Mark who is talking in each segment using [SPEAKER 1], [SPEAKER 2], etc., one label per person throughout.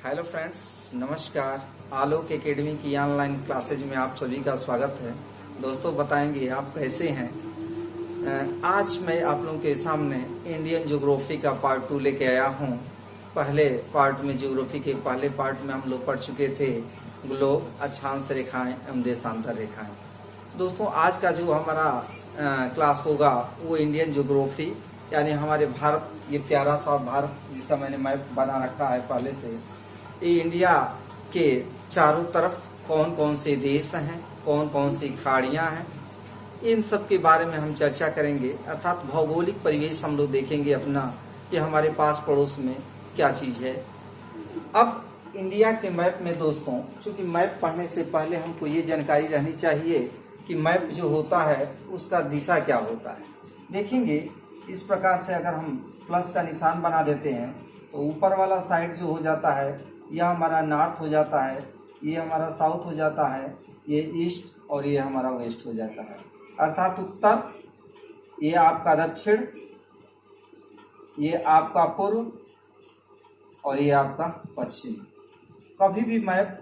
[SPEAKER 1] Hello friends, नमस्कार। आलोक academy की online classes में आप सभी का स्वागत है। दोस्तों, बताएंगे आप कैसे हैं। आज मैं आप लोगों के सामने इंडियन ज्योग्राफी का पार्ट 2 लेके आया हूं। पहले पार्ट में ज्योग्राफी के पहले पार्ट में हम लोग पढ़ चुके थे ग्लोब, अक्षांश रेखाएं एवं देशांतर रेखाएं। दोस्तों, आज का जो हमारा क्लास होगा वो इंडियन ज्योग्राफी यानी हमारे भारत, ये प्यारा सा भारत जिसका मैंने मैप बना रखा है पहले से। ये इंडिया के चारों तरफ कौन कौन से देश हैं, कौन कौन सी खाड़ियां हैं, इन सब के बारे में हम चर्चा करेंगे। अर्थात भौगोलिक परिवेश हम लोग देखेंगे अपना कि हमारे पास पड़ोस में क्या चीज़ है। अब इंडिया के मैप में दोस्तों, चूंकि मैप पढ़ने से पहले हमको ये जानकारी रहनी चाहिए कि मैप जो होता है उसका दिशा क्या होता है। देखेंगे इस प्रकार से, अगर हम प्लस का निशान बना देते हैं तो ऊपर वाला साइड जो हो जाता है यह हमारा नॉर्थ हो जाता है, ये हमारा साउथ हो जाता है, ये ईस्ट और ये हमारा वेस्ट हो जाता है। अर्थात उत्तर, ये आपका दक्षिण, ये आपका पूर्व और ये आपका पश्चिम। कभी भी मैप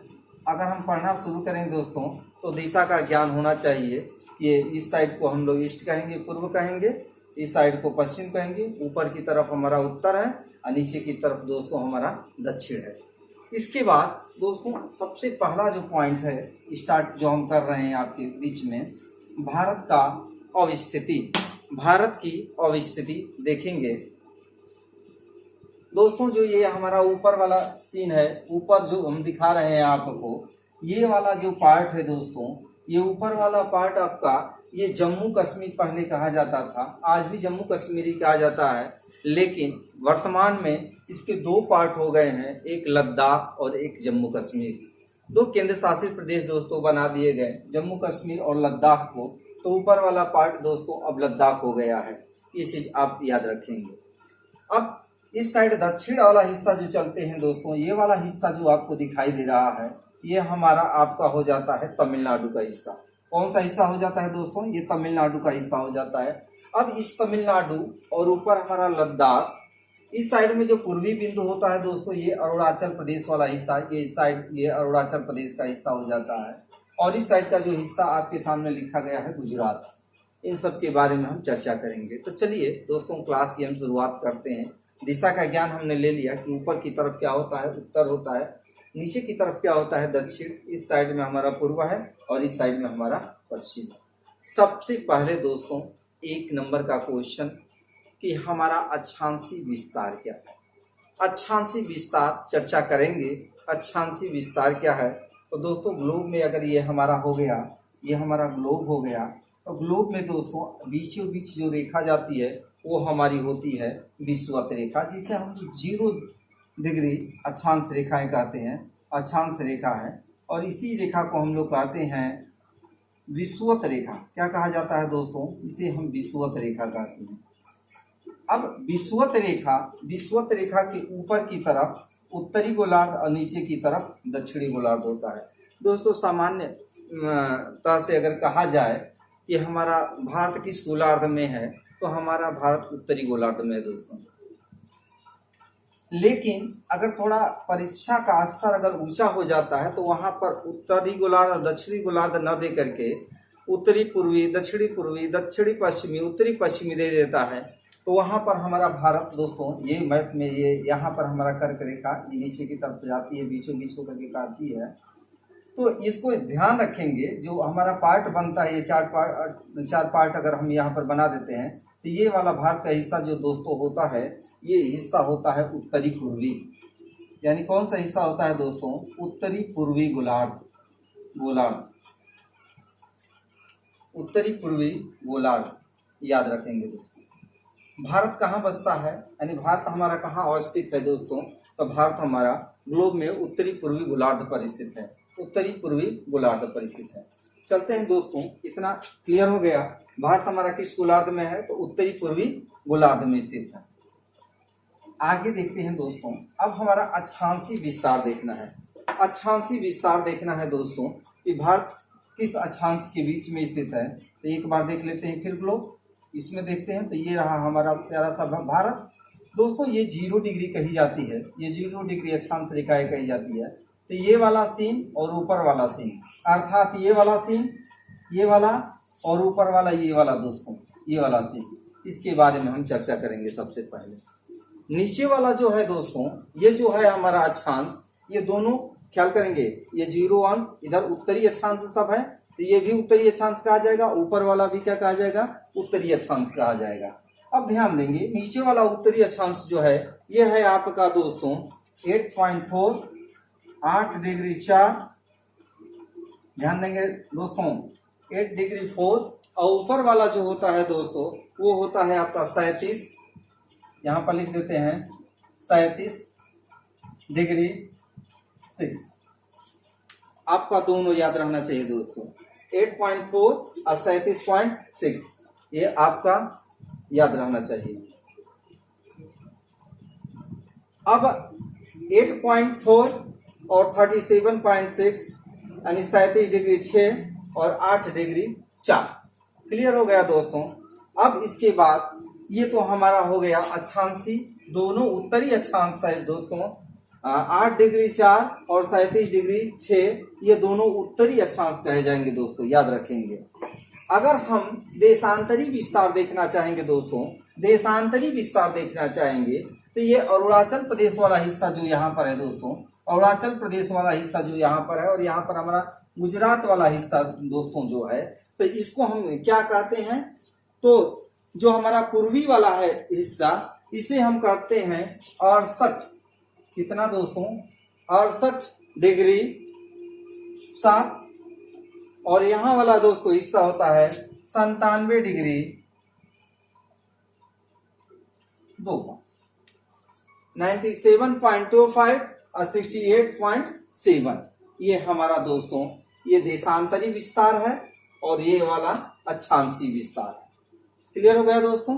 [SPEAKER 1] अगर हम पढ़ना शुरू करेंगे दोस्तों तो दिशा का ज्ञान होना चाहिए। ये इस साइड को हम लोग ईस्ट कहेंगे, पूर्व कहेंगे, इस साइड को पश्चिम कहेंगे, ऊपर की तरफ हमारा उत्तर है और नीचे की तरफ दोस्तों हमारा दक्षिण है। इसके बाद दोस्तों सबसे पहला जो पॉइंट है स्टार्ट जो हम कर रहे हैं आपके बीच में, भारत का अवस्थिति, भारत की अवस्थिति देखेंगे दोस्तों। जो ये हमारा ऊपर वाला सीन है, ऊपर जो हम दिखा रहे हैं आपको, ये वाला जो पार्ट है दोस्तों, ये ऊपर वाला पार्ट आपका ये जम्मू कश्मीर पहले कहा जाता था, आज भी जम्मू कश्मीरी कहा जाता है, लेकिन वर्तमान में इसके दो पार्ट हो गए हैं, एक लद्दाख और एक जम्मू कश्मीर। दो केंद्र शासित प्रदेश दोस्तों बना दिए गए, जम्मू कश्मीर और लद्दाख को। तो ऊपर वाला पार्ट दोस्तों अब लद्दाख हो गया है, ये चीज आप याद रखेंगे। अब इस साइड दक्षिण वाला हिस्सा जो चलते हैं दोस्तों, ये वाला हिस्सा जो आपको दिखाई दे रहा है ये हमारा आपका हो जाता है तमिलनाडु का हिस्सा। कौन सा हिस्सा हो जाता है दोस्तों? ये तमिलनाडु का हिस्सा हो जाता है। अब इस तमिलनाडु और ऊपर हमारा लद्दाख, इस साइड में जो पूर्वी बिंदु होता है दोस्तों, ये अरुणाचल प्रदेश वाला हिस्सा, ये साइड ये अरुणाचल प्रदेश का हिस्सा हो जाता है। और इस साइड का जो हिस्सा आपके सामने लिखा गया है गुजरात। इन सब के बारे में हम चर्चा करेंगे। तो चलिए दोस्तों, क्लास की हम शुरुआत करते हैं। दिशा का ज्ञान हमने ले लिया कि ऊपर की तरफ क्या होता है, उत्तर होता है, नीचे की तरफ क्या होता है, दक्षिण, इस साइड में हमारा पूर्व है और इस साइड में हमारा पश्चिम। सबसे पहले दोस्तों एक नंबर का क्वेश्चन कि हमारा अक्षांशी विस्तार क्या है। अक्षांशी विस्तार चर्चा करेंगे। अक्षांशी विस्तार क्या है? तो दोस्तों ग्लोब में अगर ये हमारा हो गया, ये हमारा ग्लोब हो गया, तो ग्लोब में दोस्तों बीचों बीच जो रेखा जाती है वो हमारी होती है विषुवत रेखा, जिसे हम 0 डिग्री अक्षांश रेखाएं कहते हैं, अक्षांश रेखा है। और इसी रेखा को हम लोग कहते हैं विषुवत रेखा। क्या कहा जाता है दोस्तों? इसे हम विषुवत रेखा कहते हैं। अब विषुवत रेखा के ऊपर की तरफ उत्तरी गोलार्ध और नीचे की तरफ दक्षिणी गोलार्ध होता है। दोस्तों सामान्यतः से अगर कहा जाए कि हमारा भारत किस गोलार्ध में है, तो हमारा भारत उत्तरी गोलार्ध में है दोस्तों। लेकिन अगर थोड़ा परीक्षा का स्तर अगर ऊंचा हो जाता है तो वहां पर उत्तरी गोलार्ध और दक्षिणी गोलार्ध न दे करके उत्तरी पूर्वी, दक्षिणी पूर्वी, दक्षिणी पश्चिमी, उत्तरी पश्चिमी दे देता है। तो वहां पर हमारा भारत दोस्तों, ये मैप में ये यहाँ पर हमारा कर्क रेखा ये नीचे की तरफ जाती है, बीचों बीच होकर के काटती है। तो इसको ध्यान रखेंगे, जो हमारा पार्ट बनता है, ये चार पार्ट अगर हम यहाँ पर बना देते हैं तो ये वाला भारत का हिस्सा जो दोस्तों होता है, ये हिस्सा होता है उत्तरी पूर्वी। यानी कौन सा हिस्सा होता है दोस्तों? उत्तरी पूर्वी गोलार्ध, उत्तरी पूर्वी गोलार्ध याद रखेंगे दोस्तों। भारत कहाँ बसता है, यानी भारत हमारा कहाँ अवस्थित है दोस्तों? तो भारत हमारा ग्लोब में उत्तरी पूर्वी गोलार्ध पर स्थित है, उत्तरी पूर्वी गोलार्ध पर स्थित है। चलते हैं दोस्तों, इतना क्लियर हो गया भारत हमारा किस गोलार्ध में है, तो उत्तरी पूर्वी गोलार्ध में स्थित है। आगे देखते हैं दोस्तों, अब हमारा अक्षांशी विस्तार देखना है। अक्षांशी विस्तार देखना है दोस्तों कि भारत किस अक्षांश के बीच में स्थित है। तो एक बार देख लेते हैं फिर ग्लोब, इसमें देखते हैं तो ये रहा हमारा प्यारा सा भारत, दोस्तों ये 0 डिग्री कही जाती है, ये 0 डिग्री अक्षांश रेखाएं कही जाती है। तो ये वाला सीन और ऊपर वाला सीन, अर्थात ये वाला सीन, ये वाला और ऊपर वाला ये वाला दोस्तों, ये वाला सीन, इसके बारे में हम चर्चा करेंगे। सबसे पहले नीचे वाला जो है दोस्तों, ये जो है हमारा अक्षांश, ये दोनों ख्याल करेंगे, ये 0 अंश इधर उत्तरी अक्षांश सब है, तो ये भी उत्तरी अक्षांश कहा जाएगा, ऊपर वाला भी क्या कहा जाएगा, उत्तरी अक्षांश कहा जाएगा। अब ध्यान देंगे नीचे वाला उत्तरी अक्षांश जो है ये है आपका दोस्तों 8.4, 8 डिग्री 4, ध्यान देंगे दोस्तों 8 डिग्री 4, और ऊपर वाला जो होता है दोस्तों वो होता है आपका 37, यहाँ पर लिख देते हैं 37 डिग्री 6। आपका दोनों याद रहना चाहिए दोस्तों, 8.4 और 37.6, ये आपका याद रहना चाहिए। अब 8.4 और 37.6 यानी 37 डिग्री 6 और 8 डिग्री 4, क्लियर हो गया दोस्तों। अब इसके बाद ये तो हमारा हो गया अक्षांशी, दोनों उत्तरी अक्षांश है दोस्तों, 8 डिग्री 4 और 37 डिग्री 6, ये दोनों उत्तरी अक्षांश कहे जाएंगे दोस्तों, याद रखेंगे। अगर हम देशांतरी विस्तार देखना चाहेंगे दोस्तों, देशांतरी विस्तार देखना चाहेंगे तो ये अरुणाचल प्रदेश वाला हिस्सा जो यहाँ पर है दोस्तों, अरुणाचल प्रदेश वाला हिस्सा जो यहाँ पर है, और यहाँ पर हमारा गुजरात वाला हिस्सा दोस्तों जो है, तो इसको हम क्या कहते हैं, तो जो हमारा पूर्वी वाला है हिस्सा, इसे हम कहते हैं 68, कितना दोस्तों 68 डिग्री 7, और यहाँ वाला दोस्तों हिस्सा होता है 97 डिग्री 2, 97.25 और 68.7, ये हमारा दोस्तों ये देशांतरी विस्तार है, और ये वाला अक्षांशी विस्तार है। क्लियर हो गया दोस्तों,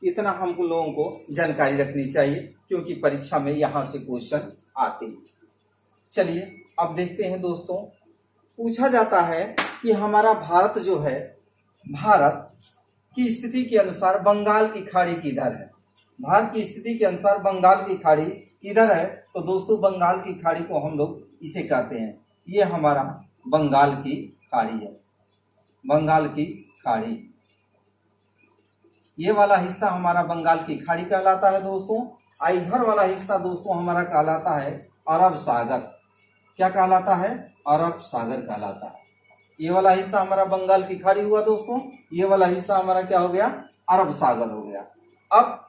[SPEAKER 1] इतना हम लोगों को जानकारी रखनी चाहिए, क्योंकि परीक्षा में यहाँ से क्वेश्चन आते हैं। चलिए अब देखते हैं दोस्तों, पूछा जाता है कि हमारा भारत जो है, भारत की स्थिति के अनुसार बंगाल की खाड़ी किधर है, भारत की स्थिति के अनुसार बंगाल की खाड़ी किधर है, तो दोस्तों बंगाल की खाड़ी को हम लोग इसे कहते हैं, ये हमारा बंगाल की खाड़ी है, बंगाल की खाड़ी, ये वाला हिस्सा हमारा बंगाल की खाड़ी कहलाता है दोस्तों। इधर वाला हिस्सा दोस्तों हमारा कहलाता है अरब सागर, क्या कहलाता है, अरब सागर कहलाता है। ये वाला हिस्सा हमारा बंगाल की खाड़ी हुआ दोस्तों, ये वाला हिस्सा हमारा क्या हो गया, अरब सागर हो गया। अब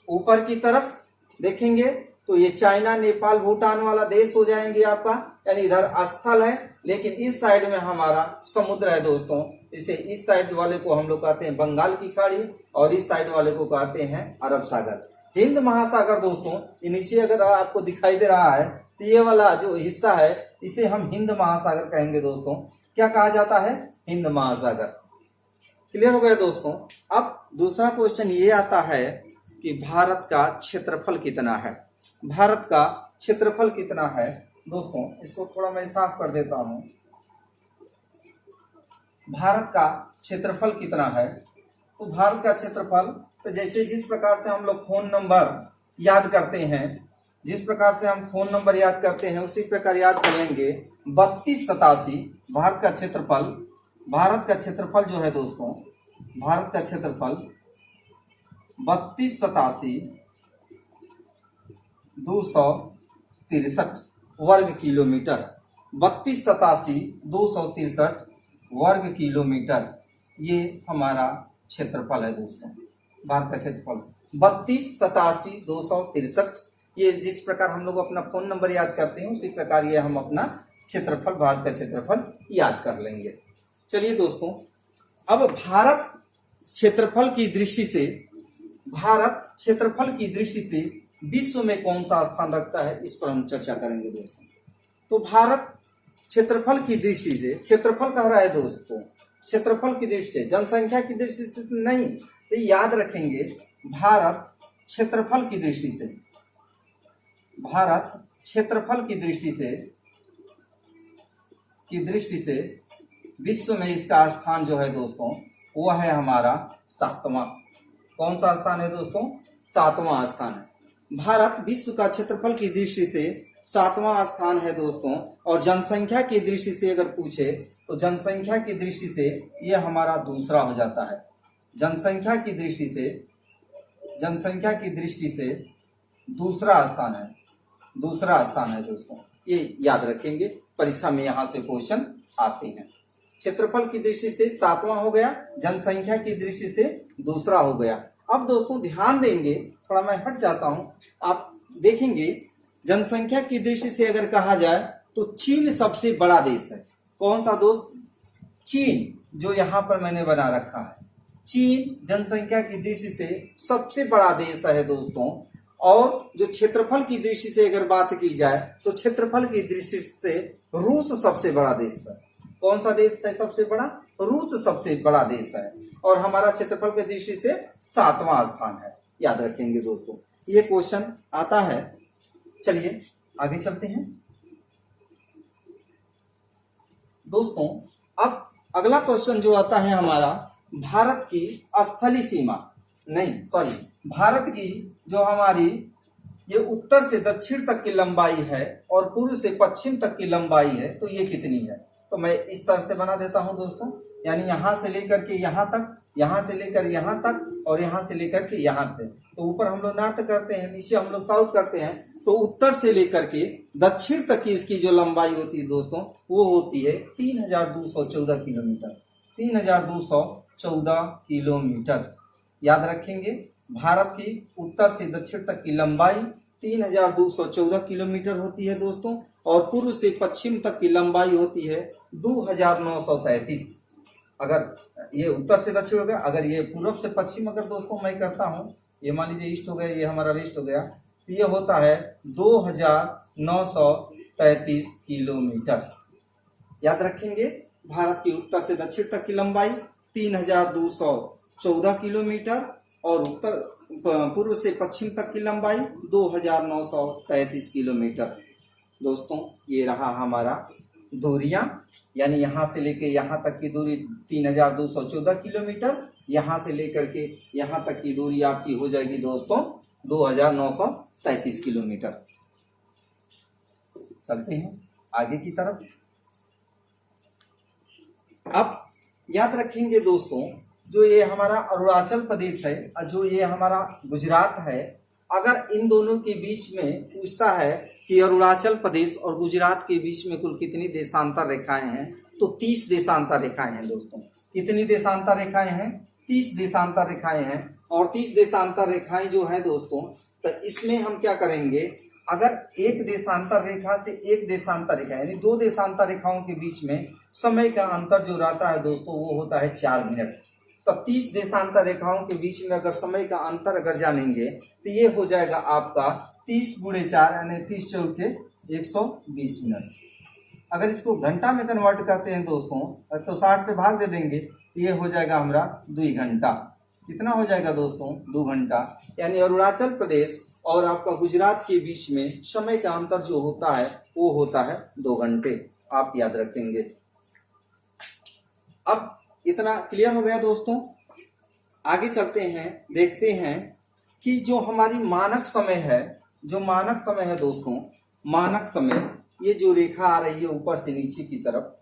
[SPEAKER 1] ऊपर की तरफ देखेंगे तो ये चाइना, नेपाल, भूटान वाला देश हो जाएंगे आपका, यानी इधर स्थल है, लेकिन इस साइड में हमारा समुद्र है दोस्तों, इसे इस साइड वाले को हम लोग कहते हैं बंगाल की खाड़ी, और इस साइड वाले को कहते हैं अरब सागर। हिंद महासागर दोस्तों, ये नीचे अगर आपको दिखाई दे रहा है तो ये वाला जो हिस्सा है इसे हम हिंद महासागर कहेंगे दोस्तों, क्या कहा जाता है, हिंद महासागर। क्लियर हो गया दोस्तों। अब दूसरा क्वेश्चन ये आता है कि भारत का क्षेत्रफल कितना है, भारत का क्षेत्रफल कितना है दोस्तों, इसको थोड़ा मैं साफ कर देता हूं। भारत का क्षेत्रफल कितना है, तो भारत का क्षेत्रफल, तो जैसे जिस प्रकार से हम लोग फोन नंबर याद करते हैं, जिस प्रकार से हम फोन नंबर याद करते हैं उसी प्रकार याद कर लेंगे। 3287 भारत का क्षेत्रफल, भारत का क्षेत्रफल जो है दोस्तों, भारत का क्षेत्रफल 32,263 वर्ग किलोमीटर, 32,263 वर्ग किलोमीटर, ये हमारा क्षेत्रफल है दोस्तों, भारत का क्षेत्रफल 32,87,263। ये जिस प्रकार हम लोग अपना फोन नंबर याद करते हैं उसी प्रकार ये हम अपना क्षेत्रफल, भारत का क्षेत्रफल याद कर लेंगे। चलिए दोस्तों, अब भारत क्षेत्रफल की दृष्टि से, भारत क्षेत्रफल की दृष्टि से विश्व में कौन सा स्थान रखता है, इस पर हम चर्चा करेंगे दोस्तों। तो भारत क्षेत्रफल की दृष्टि से, क्षेत्रफल कह रहा है दोस्तों, क्षेत्रफल की दृष्टि से, जनसंख्या की दृष्टि से नहीं, तो याद रखेंगे भारत क्षेत्रफल की दृष्टि से, भारत क्षेत्रफल की दृष्टि से विश्व में इसका स्थान जो है दोस्तों वो है हमारा 7वां। कौन सा स्थान है दोस्तों, 7वां स्थान है। भारत विश्व का क्षेत्रफल की दृष्टि से 7वां स्थान है दोस्तों, और जनसंख्या की दृष्टि से अगर पूछे तो जनसंख्या की दृष्टि से ये हमारा दूसरा हो जाता है। जनसंख्या की दृष्टि से दूसरा स्थान है दोस्तों, ये याद रखेंगे, परीक्षा में यहाँ से क्वेश्चन आते हैं। क्षेत्रफल की दृष्टि से 7वां हो गया, जनसंख्या की दृष्टि से दूसरा हो गया। अब दोस्तों ध्यान देंगे, थोड़ा मैं हट जाता हूं, आप देखेंगे जनसंख्या की दृष्टि से अगर कहा जाए तो चीन सबसे बड़ा देश है। कौन सा दोस्त? चीन, जो यहाँ पर मैंने बना रखा है। चीन जनसंख्या की दृष्टि से सबसे बड़ा देश है दोस्तों। और जो क्षेत्रफल की दृष्टि से अगर बात की जाए तो क्षेत्रफल की दृष्टि से रूस सबसे बड़ा देश है। कौन सा देश है सबसे बड़ा? रूस सबसे बड़ा देश है, और हमारा क्षेत्रफल की दृष्टि से 7वां स्थान है। याद रखेंगे दोस्तों, ये क्वेश्चन आता है। चलिए आगे चलते हैं दोस्तों। अब अगला क्वेश्चन जो आता है हमारा, भारत की स्थलीय सीमा, भारत की जो हमारी ये उत्तर से दक्षिण तक की लंबाई है और पूर्व से पश्चिम तक की लंबाई है, तो ये कितनी है? तो मैं इस तरह से बना देता हूं दोस्तों, यानी यहां से लेकर के यहां तक, यहां से लेकर यहां तक, और यहां से लेकर के यहां तक। तो ऊपर हम लोग नॉर्थ करते हैं, नीचे हम लोग साउथ करते हैं, तो उत्तर से लेकर के दक्षिण तक की इसकी जो लंबाई होती है दोस्तों, वो होती है 3214 किलोमीटर। 3214 किलोमीटर। याद रखेंगे, भारत की उत्तर से दक्षिण तक की लंबाई 3214 किलोमीटर होती है दोस्तों, और पूर्व से पश्चिम तक की लंबाई होती है 2933। अगर ये उत्तर से दक्षिण हो गया, अगर ये पूर्व से पश्चिम अगर दोस्तों मैं करता हूं, ये मान लीजिए ईस्ट हो गया, ये हमारा वेस्ट हो गया, तो ये होता है 2933 किलोमीटर। याद रखेंगे, भारत की उत्तर से दक्षिण तक की लंबाई 3214 किलोमीटर, और उत्तर पूर्व से पश्चिम तक की लंबाई 2933 किलोमीटर। दोस्तों ये रहा हमारा दूरियां, यानी यहां से लेके यहां तक की दूरी 3214 किलोमीटर, यहां से लेकर के यहां तक की दूरी आपकी हो जाएगी दोस्तों 2933 किलोमीटर। चलते हैं आगे की तरफ। अब याद रखेंगे दोस्तों, जो ये हमारा अरुणाचल प्रदेश है और जो ये हमारा गुजरात है, अगर इन दोनों के बीच में पूछता है कि अरुणाचल प्रदेश और गुजरात के बीच में कुल कितनी देशांतर रेखाएं हैं, तो 30 देशांतर रेखाएं हैं दोस्तों। कितनी देशांतर रेखाएं हैं? 30 देशांतर रेखाएं हैं। और 30 देशांतर रेखाएं जो है दोस्तों, तो इसमें हम क्या करेंगे, अगर एक देशांतर रेखा से एक देशांतर रेखा, यानी दो देशांतर रेखाओं के बीच में समय का अंतर जो रहता है दोस्तों, वो होता है 4 मिनट। तो 30 देशांतर रेखाओं के बीच में अगर समय का अंतर अगर जानेंगे, तो ये हो जाएगा आपका 30 गुणे 4, यानी 30 चौके 120 मिनट। अगर इसको घंटा में कन्वर्ट करते हैं दोस्तों, तो 60 से भाग दे देंगे, तो ये हो जाएगा हमारा 2 घंटा। कितना हो जाएगा दोस्तों? 2 घंटा। यानी अरुणाचल प्रदेश और आपका गुजरात के बीच में समय का अंतर जो होता है वो होता है 2 घंटे। आप याद रखेंगे। अब इतना क्लियर हो गया दोस्तों। आगे चलते हैं, देखते हैं कि जो हमारी मानक समय है, जो मानक समय है दोस्तों, मानक समय, ये जो रेखा आ रही है ऊपर से नीचे की तरफ,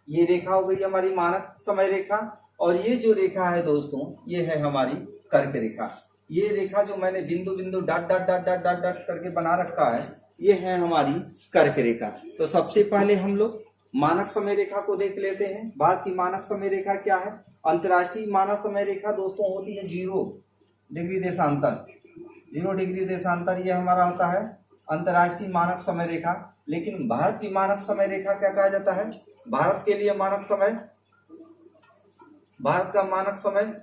[SPEAKER 1] ये रेखा हो गई हमारी मानक समय रेखा। और ये जो रेखा है दोस्तों, ये है हमारी कर्क रेखा। ये रेखा जो मैंने बिंदु बिंदु dot dot dot dot dot dot करके बना रखा है, ये है हमारी कर्क रेखा। तो सबसे पहले हम लोग मानक समय रेखा को देख लेते हैं। भारत की मानक समय रेखा क्या है? अंतर्राष्ट्रीय मानक समय रेखा दोस्तों होती है 0 डिग्री देशांतर। 0 डिग्री देशांतर ये हमारा होता है अंतर्राष्ट्रीय मानक समय रेखा। लेकिन भारत की मानक समय रेखा क्या कहा जाता है? भारत के लिए मानक समय, भारत का मानक समय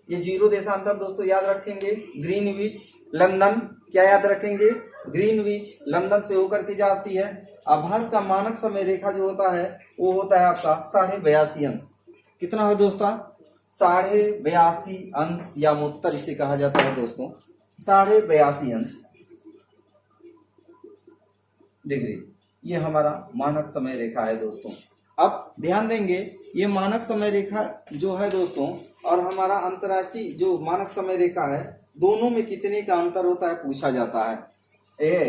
[SPEAKER 1] ये 0 देशांतर दोस्तों याद रखेंगे। ग्रीनविच लंदन, क्या याद रखेंगे? ग्रीनविच लंदन से होकर के जाती है। अब भारत का मानक समय रेखा जो होता है वो होता है आपका 82.5 अंश। कितना है दोस्तों? 82.5 अंश, या उत्तर इसे कहा जाता है दोस्तों 82.5 अंश डिग्री। ये हमारा मानक समय रेखा है दोस्तों। अब ध्यान देंगे, ये मानक समय रेखा जो है दोस्तों, और हमारा अंतर्राष्ट्रीय जो मानक समय रेखा है, दोनों में कितने का अंतर होता है पूछा जाता है।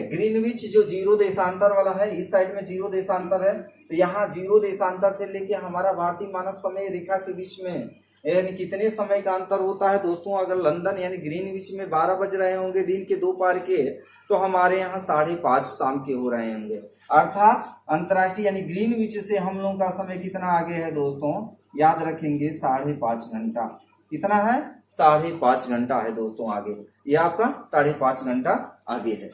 [SPEAKER 1] ग्रीनविच जो 0 देशांतर वाला है, इस साइड में 0 देशांतर है, तो यहाँ 0 देशांतर से लेके हमारा भारतीय मानक समय रेखा के बीच में यानी कितने समय का अंतर होता है दोस्तों। अगर लंदन यानी ग्रीनविच में 12 बज रहे होंगे दिन के दोपहर के, तो हमारे यहाँ 5:30 शाम के हो रहे होंगे। अर्थात अंतरराष्ट्रीय यानी ग्रीनविच से हम लोगों का समय कितना आगे है दोस्तों, याद रखेंगे 5.5 घंटा। कितना है? 5.5 घंटा है दोस्तों आगे, ये आपका 5.5 घंटा आगे है।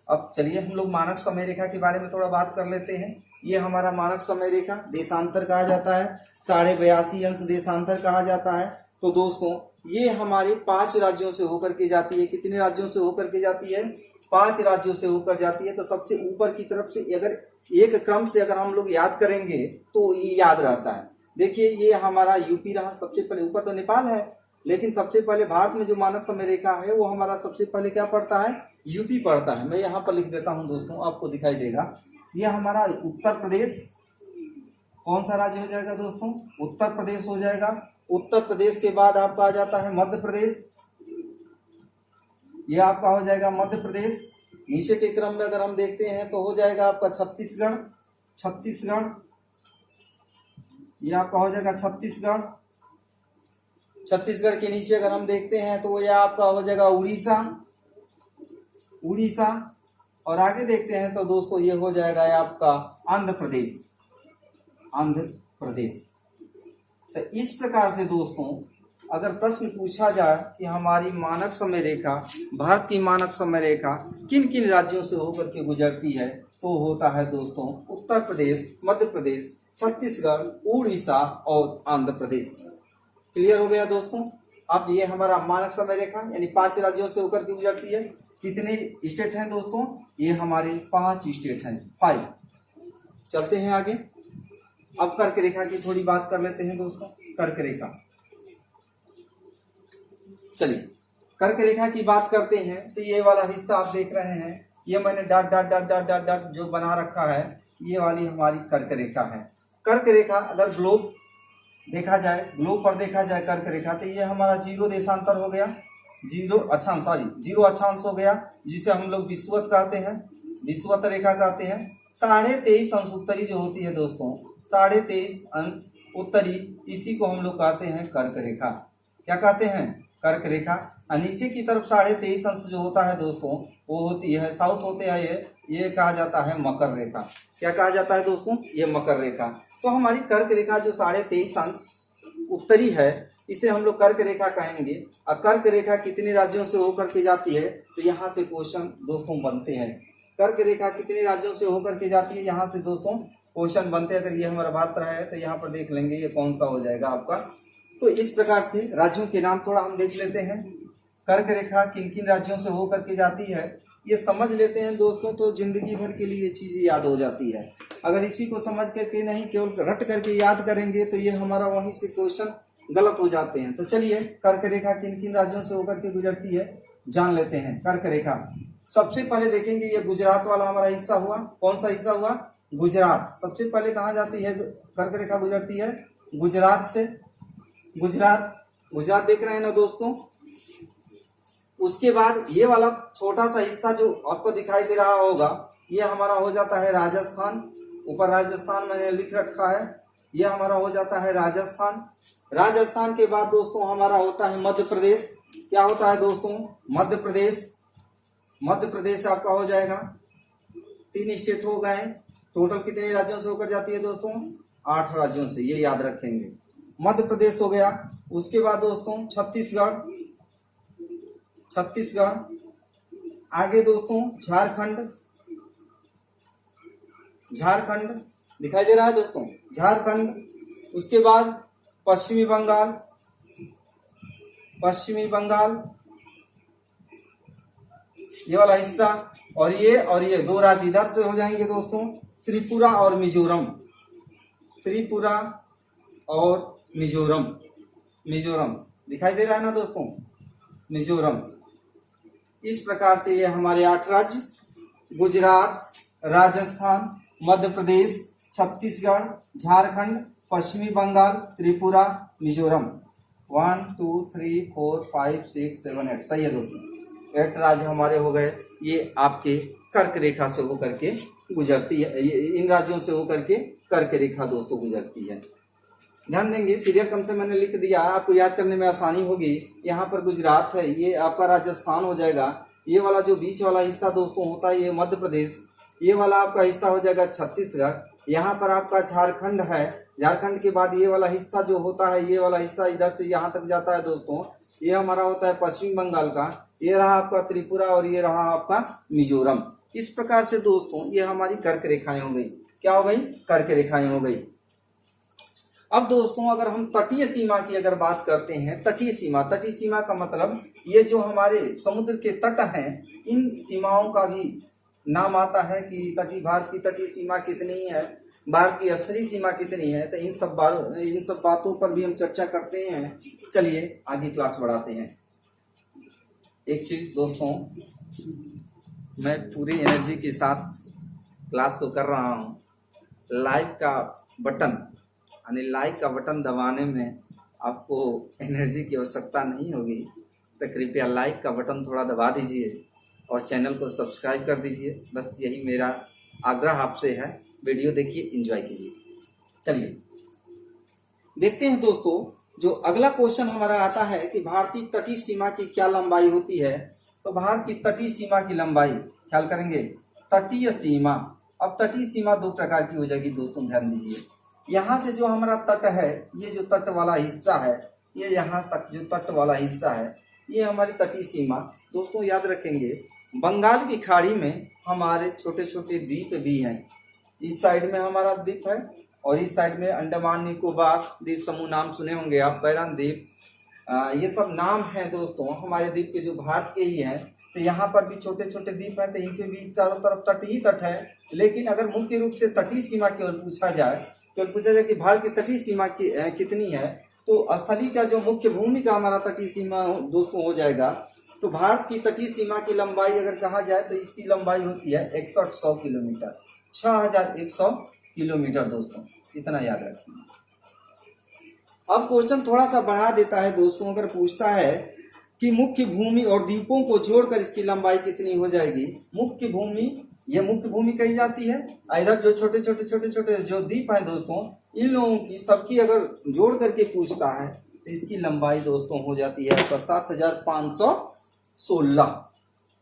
[SPEAKER 1] अब चलिए हम लोग मानक समय रेखा के बारे में थोड़ा बात कर लेते हैं। ये हमारा मानक समय रेखा देशांतर कहा जाता है, 82.5 अंश देशांतर कहा जाता है। तो दोस्तों ये हमारे 5 राज्यों से होकर के जाती है। कितने राज्यों से होकर के जाती है? 5 राज्यों से होकर जाती है। तो सबसे ऊपर की तरफ से अगर एक क्रम से अगर हम लोग याद करेंगे तो ये याद रहता है। देखिए ये हमारा यूपी रहा सबसे पहले, ऊपर तो नेपाल है, लेकिन सबसे पहले भारत में जो मानक समय रेखा है वो हमारा सबसे पहले क्या पड़ता है? यूपी पड़ता है। मैं यहाँ पर लिख देता हूँ दोस्तों, आपको दिखाई देगा। ये हमारा उत्तर प्रदेश, कौन सा राज्य हो जाएगा दोस्तों? उत्तर प्रदेश हो जाएगा। उत्तर प्रदेश के बाद आपका आ जाता है मध्य प्रदेश, ये आपका हो जाएगा मध्य प्रदेश। नीचे के क्रम में अगर हम देखते हैं तो हो जाएगा आपका छत्तीसगढ़, छत्तीसगढ़, ये आपका हो जाएगा छत्तीसगढ़। छत्तीसगढ़ के नीचे अगर हम देखते हैं तो ये आपका हो जाएगा उड़ीसा, उड़ीसा। और आगे देखते हैं तो दोस्तों ये हो जाएगा आपका आंध्र प्रदेश, आंध्र प्रदेश। तो इस प्रकार से दोस्तों अगर प्रश्न पूछा जाए कि हमारी मानक समय रेखा, भारत की मानक समय रेखा किन किन राज्यों से होकर के गुजरती है, तो होता है दोस्तों उत्तर प्रदेश, मध्य प्रदेश, छत्तीसगढ़, उड़ीसा और आंध्र प्रदेश। क्लियर हो गया दोस्तों। अब ये हमारा मानक समय रेखा यानी 5 राज्यों से होकर के गुजरती है। कितने स्टेट हैं दोस्तों? ये हमारे 5 स्टेट हैं, 5। चलते हैं आगे। अब कर्क रेखा की थोड़ी बात कर लेते हैं दोस्तों। कर्क रेखा, चलिए कर्क रेखा की बात करते हैं। तो ये वाला हिस्सा आप देख रहे हैं, ये मैंने dot dot dot dot dot dot जो बना रखा है, ये वाली हमारी कर्क रेखा है। कर्क रेखा अगर ग्लोब देखा जाए, ग्लोब पर देखा जाए कर्क रेखा, तो ये हमारा 0 देशांतर हो गया, 0 अक्षांश हो गया, जिसे हम लोग विषुवत कहते हैं, विषुवत रेखा कहते हैं। 23.5 अंश उत्तरी जो होती है दोस्तों, 23.5 अंश उत्तरी, इसी को हम लोग कहते हैं कर्क रेखा। क्या कहते हैं? कर्क रेखा। और नीचे की तरफ 23.5 अंश जो होता है दोस्तों, वो होती है साउथ होते हैं, ये कहा जाता है मकर रेखा। क्या कहा जाता है दोस्तों? ये मकर रेखा। तो हमारी कर्क रेखा जो 23.5 अंश उत्तरी है, इसे हम लोग कर्क रेखा कहेंगे। और कर्क रेखा कितने राज्यों से होकर के जाती है, तो यहाँ से क्वेश्चन दोस्तों बनते हैं। कर्क रेखा कितने राज्यों से होकर के जाती है, यहाँ से दोस्तों क्वेश्चन बनते हैं। अगर ये हमारा भारत रहा है तो यहाँ पर देख लेंगे ये कौन सा हो जाएगा आपका। तो इस प्रकार से राज्यों के नाम थोड़ा हम देख लेते हैं। कर्क रेखा किन किन राज्यों से होकर के जाती है ये समझ लेते हैं दोस्तों, तो जिंदगी भर के लिए ये चीजें याद हो जाती है। अगर इसी को समझ करके नहीं केवल रट करके याद करेंगे तो ये हमारा वहीं से क्वेश्चन गलत हो जाते हैं। तो चलिए कर्क रेखा किन किन राज्यों से होकर के गुजरती है जान लेते हैं। कर्क रेखा सबसे पहले देखेंगे, ये गुजरात वाला हमारा हिस्सा हुआ। कौन सा हिस्सा हुआ? गुजरात। सबसे पहले कहाँ जाती है कर्क रेखा? गुजरती है गुजरात से। गुजरात देख रहे हैं ना दोस्तों। उसके बाद ये वाला छोटा सा हिस्सा जो आपको दिखाई दे रहा होगा, ये हमारा हो जाता है राजस्थान। ऊपर राजस्थान मैंने लिख रखा है, ये हमारा हो जाता है राजस्थान। राजस्थान के बाद दोस्तों हमारा होता है मध्य प्रदेश। क्या होता है दोस्तों? मध्य प्रदेश। मध्य प्रदेश आपका हो जाएगा। 3 स्टेट हो गए। टोटल कितने राज्यों से होकर जाती है दोस्तों? 8 राज्यों से, ये याद रखेंगे। मध्य प्रदेश हो गया। उसके बाद दोस्तों छत्तीसगढ़, आगे दोस्तों झारखंड दिखाई दे रहा है दोस्तों, झारखंड। उसके बाद पश्चिमी बंगाल, ये वाला हिस्सा। और ये 2 राज्य इधर से हो जाएंगे दोस्तों, त्रिपुरा और मिजोरम। मिजोरम दिखाई दे रहा है ना दोस्तों, मिजोरम। इस प्रकार से ये हमारे 8 राज्य, गुजरात, राजस्थान, मध्य प्रदेश, छत्तीसगढ़, झारखंड, पश्चिमी बंगाल, त्रिपुरा, मिजोरम, 1 2 3 4 5 6 7 8 सही है दोस्तों, 8 राज्य हमारे हो गए। ये आपके कर्क रेखा से होकर के गुजरती है, इन राज्यों से होकर के कर्क रेखा दोस्तों गुजरती है। ध्यान देंगे, सीरियल क्रम से मैंने लिख दिया, आपको याद करने में आसानी होगी। यहाँ पर गुजरात है, ये आपका राजस्थान हो जाएगा। ये वाला जो बीच वाला हिस्सा दोस्तों होता है ये मध्य प्रदेश, ये वाला आपका हिस्सा हो जाएगा छत्तीसगढ़। यहाँ पर आपका झारखंड है, झारखंड के बाद ये वाला हिस्सा जो होता है, ये वाला हिस्सा इधर से यहाँ तक जाता है दोस्तों, ये हमारा होता है पश्चिम बंगाल का। ये रहा आपका त्रिपुरा और ये रहा आपका मिजोरम। इस प्रकार से दोस्तों ये हमारी कर्क रेखाएं हो गई। क्या हो गई? कर्क रेखाएं हो गई। अब दोस्तों अगर हम तटीय सीमा की अगर बात करते हैं, तटीय सीमा का मतलब ये जो हमारे समुद्र के तट हैं, इन सीमाओं का भी नाम आता है कि भारत की तटीय सीमा कितनी है, भारत की स्थलीय सीमा कितनी है। तो इन सब बातों पर भी हम चर्चा करते हैं। चलिए आगे क्लास बढ़ाते हैं। एक चीज दोस्तों, मैं पूरी एनर्जी के साथ क्लास को कर रहा हूँ। लाइक का बटन यानी लाइक का बटन दबाने में आपको एनर्जी की आवश्यकता नहीं होगी, तो कृपया लाइक का बटन थोड़ा दबा दीजिए और चैनल को सब्सक्राइब कर दीजिए। बस यही मेरा आग्रह आपसे है। वीडियो देखिए, एंजॉय कीजिए। चलिए देखते हैं दोस्तों, जो अगला क्वेश्चन हमारा आता है कि भारतीय तटीय सीमा की क्या लंबाई होती है। तो भारत की तटीय सीमा की लंबाई ख्याल करेंगे, तटीय सीमा। अब तटीय सीमा दो प्रकार की हो जाएगी दोस्तों, ध्यान दीजिए। यहाँ से जो हमारा तट है, ये जो तट वाला हिस्सा है, ये यहाँ तक जो तट वाला हिस्सा है, ये हमारी तटीय सीमा। दोस्तों याद रखेंगे, बंगाल की खाड़ी में हमारे छोटे छोटे द्वीप भी हैं। इस साइड में हमारा द्वीप है और इस साइड में अंडमान निकोबार द्वीप समूह, नाम सुने होंगे आप, बैरन द्वीप, ये सब नाम हैं दोस्तों हमारे द्वीप के, जो भारत के ही हैं। तो यहाँ पर भी छोटे छोटे द्वीप हैं, तो इनके भी चारों तरफ तट ही तट है। लेकिन अगर मुख्य रूप से तटीय सीमा की ओर पूछा जाए कि भारत की तटीय सीमा कितनी है, तो स्थलीय का जो मुख्य भूमि का हमारा तटीय सीमा दोस्तों हो जाएगा। तो भारत की तटीय सीमा की लंबाई अगर कहा जाए तो इसकी लंबाई होती है 6100 किलोमीटर, 6100 किलोमीटर दोस्तों, इतना याद रखिए। अब क्वेश्चन थोड़ा सा बढ़ा देता है दोस्तों, अगर पूछता है कि मुख्य भूमि और द्वीपों को जोड़कर इसकी लंबाई कितनी हो जाएगी। मुख्य भूमि, ये मुख्य भूमि कही जाती है। इधर जो छोटे छोटे जो द्वीप हैं दोस्तों, इन लोगों की सबकी अगर जोड़ करके पूछता है तो इसकी लंबाई दोस्तों हो जाती है आपका 7516,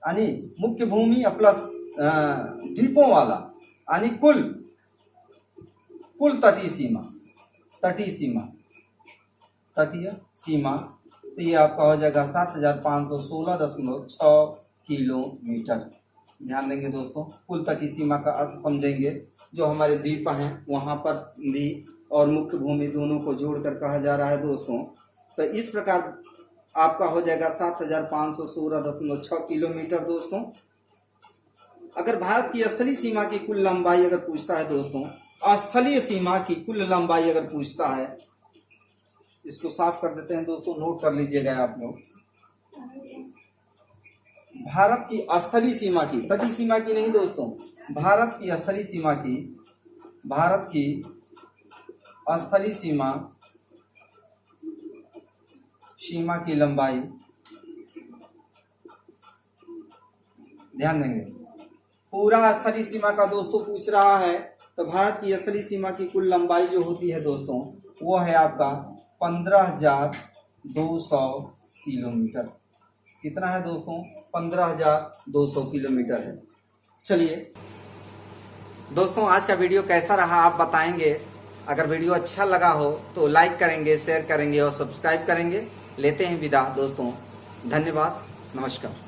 [SPEAKER 1] यानी मुख्य भूमि प्लस द्वीपों वाला, यानी कुल तटीय सीमा। तो ये आपका हो जाएगा 7516.6 किलोमीटर। ध्यान देंगे दोस्तों, कुल तटीय सीमा का अर्थ समझेंगे। जो हमारे द्वीप हैं वहां पर भी और मुख्य भूमि दोनों को जोड़कर कहा जा रहा है दोस्तों। तो इस प्रकार आपका हो जाएगा 7516.6 किलोमीटर दोस्तों। अगर भारत की स्थलीय सीमा की कुल लंबाई अगर पूछता है दोस्तों, स्थलीय सीमा की कुल लंबाई अगर पूछता है, इसको साफ कर देते हैं दोस्तों, नोट कर लीजिएगा आप लोग। भारत की स्थलीय सीमा की, तटीय सीमा की नहीं दोस्तों, भारत की स्थलीय सीमा की, भारत की स्थलीय सीमा की लंबाई, ध्यान देंगे, पूरा स्थलीय सीमा का दोस्तों पूछ रहा है। तो भारत की स्थलीय सीमा की कुल लंबाई जो होती है दोस्तों, वो है आपका 15,200 किलोमीटर। कितना है दोस्तों? 15,200 किलोमीटर है। चलिए दोस्तों, आज का वीडियो कैसा रहा आप बताएंगे। अगर वीडियो अच्छा लगा हो तो लाइक करेंगे, शेयर करेंगे और सब्सक्राइब करेंगे। लेते हैं विदा दोस्तों, धन्यवाद, नमस्कार।